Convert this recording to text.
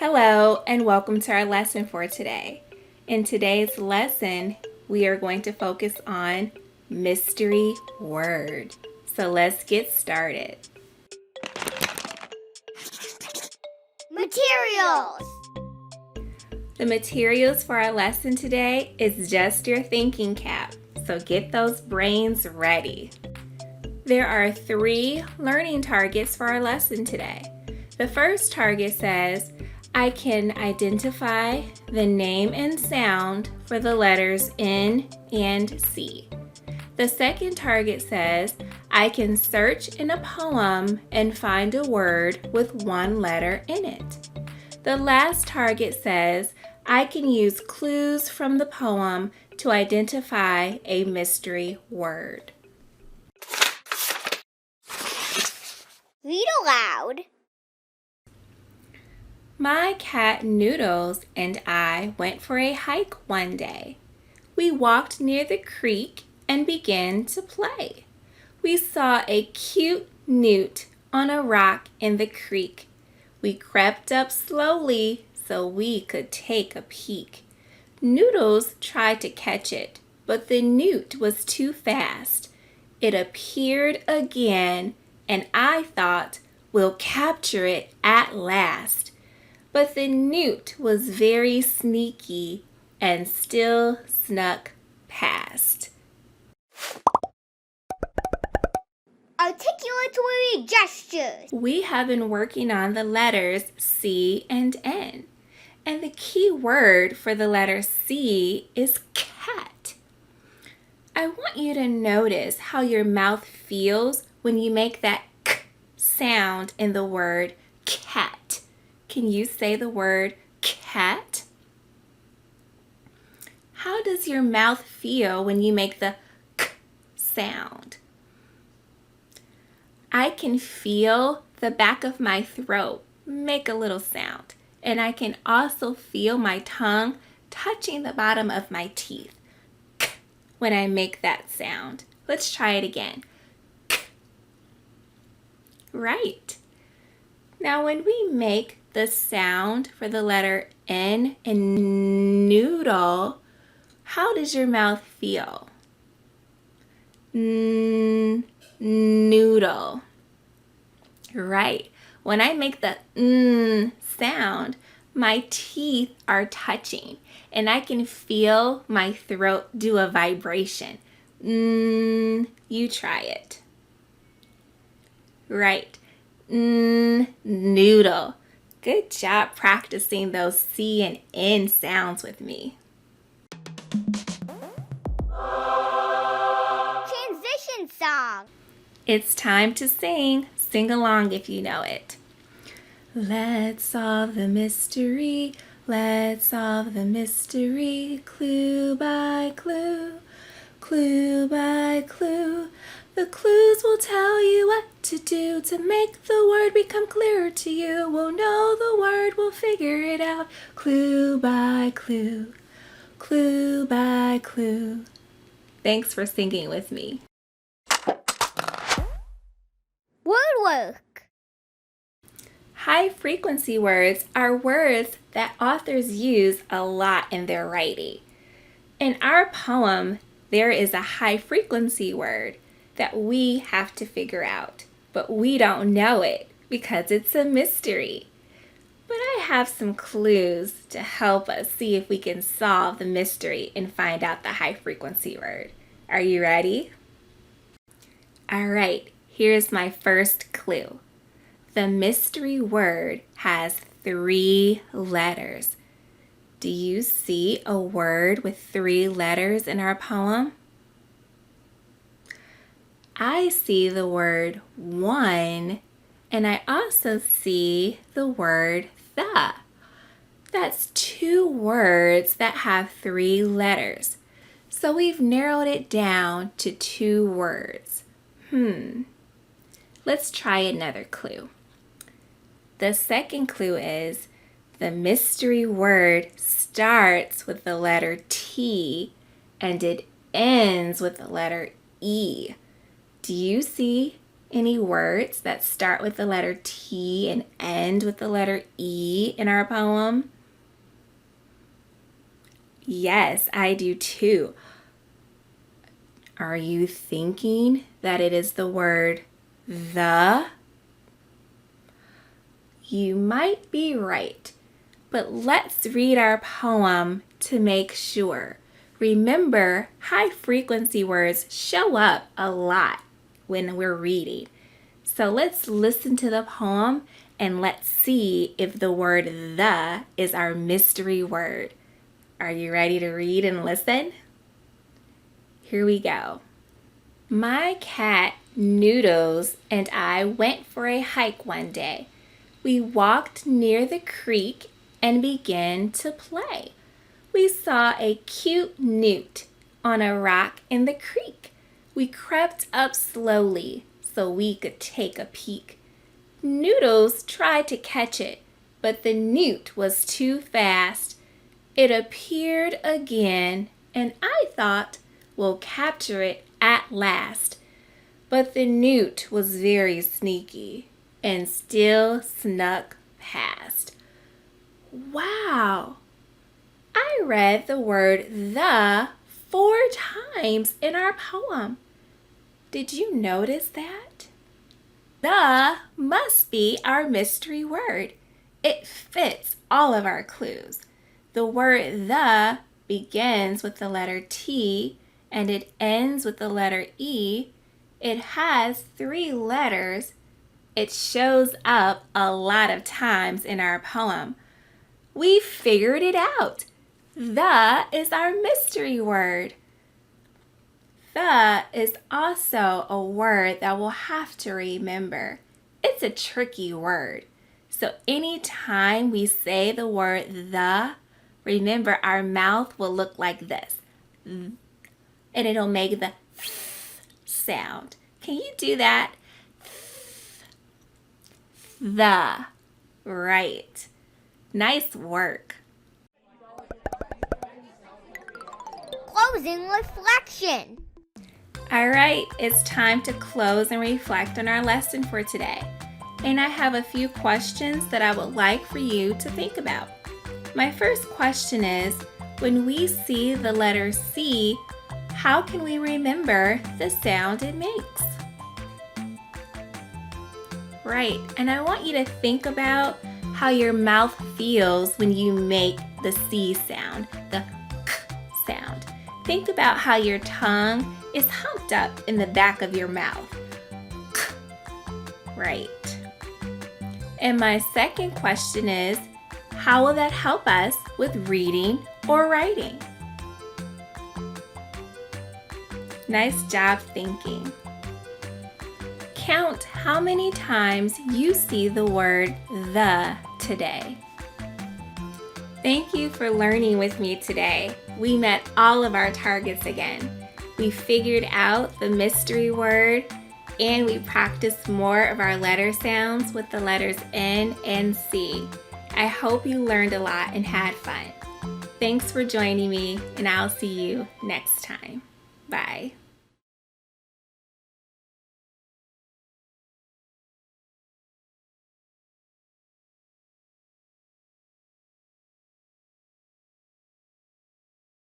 Hello and welcome to our lesson for today. In today's lesson, we are going to focus on mystery word. So let's get started. Materials. The materials for our lesson today is just your thinking cap, so get those brains ready. There are 3 learning targets for our lesson today. The first target says, I can identify the name and sound for the letters N and C. The second target says, I can search in a poem and find a word with 1 letter in it. The last target says, I can use clues from the poem to identify a mystery word. Read aloud. My cat Noodles and I went for a hike one day. We walked near the creek and began to play. We saw a cute newt on a rock in the creek. We crept up slowly so we could take a peek. Noodles tried to catch it, but the newt was too fast. It appeared again, and I thought, we'll capture it at last. But the newt was very sneaky and still snuck past. Articulatory gestures. We have been working on the letters C and N. And the key word for the letter C is cat. I want you to notice how your mouth feels when you make that k sound in the word cat. Can you say the word cat? How does your mouth feel when you make the k sound? I can feel the back of my throat make a little sound, and I can also feel my tongue touching the bottom of my teeth k when I make that sound. Let's try it again. K. Right. Now when we make the sound for the letter N in noodle, how does your mouth feel? Noodle. Right. When I make the sound, my teeth are touching and I can feel my throat do a vibration. You try it. Right. Noodle. Good job practicing those C and N sounds with me. Transition song. It's time to sing. Sing along if you know it. Let's solve the mystery. Let's solve the mystery. Clue by clue. Clue by clue. The clues will tell you what to do to make the word become clearer to you. We'll know the word, we'll figure it out. Clue by clue. Clue by clue. Thanks for singing with me. Woodwork. High frequency words are words that authors use a lot in their writing. In our poem, there is a high frequency word that we have to figure out, but we don't know it because it's a mystery. But I have some clues to help us see if we can solve the mystery and find out the high frequency word. Are you ready? All right, here's my first clue. The mystery word has 3 letters. Do you see a word with 3 letters in our poem? I see the word one, and I also see the word the. That's 2 words that have 3 letters. So we've narrowed it down to 2 words. Let's try another clue. The second clue is the mystery word starts with the letter T and it ends with the letter E. Do you see any words that start with the letter T and end with the letter E in our poem? Yes, I do too. Are you thinking that it is the word the? You might be right, but let's read our poem to make sure. Remember, high frequency words show up a lot when we're reading. So let's listen to the poem and let's see if the word the is our mystery word. Are you ready to read and listen? Here we go. My cat, Noodles, and I went for a hike one day. We walked near the creek and began to play. We saw a cute newt on a rock in the creek. We crept up slowly so we could take a peek. Noodles tried to catch it, but the newt was too fast. It appeared again, and I thought, we'll capture it at last. But the newt was very sneaky and still snuck past. Wow! I read the word the 4 times in our poem. Did you notice that? The must be our mystery word. It fits all of our clues. The word the begins with the letter T and it ends with the letter E. It has 3 letters. It shows up a lot of times in our poem. We figured it out. The is our mystery word. The is also a word that we'll have to remember. It's a tricky word. So anytime we say the word the, remember our mouth will look like this. And it'll make the sound. Can you do that? The. Right. Nice work. Closing reflection. All right, it's time to close and reflect on our lesson for today. And I have a few questions that I would like for you to think about. My first question is, when we see the letter C, how can we remember the sound it makes? Right, and I want you to think about how your mouth feels when you make the C sound, the K sound. Think about how your tongue is humped up in the back of your mouth. K. Right. And my second question is, how will that help us with reading or writing? Nice job thinking. Count how many times you see the word the today. Thank you for learning with me today. We met all of our targets again. We figured out the mystery word and we practiced more of our letter sounds with the letters N and C. I hope you learned a lot and had fun. Thanks for joining me, and I'll see you next time. Bye.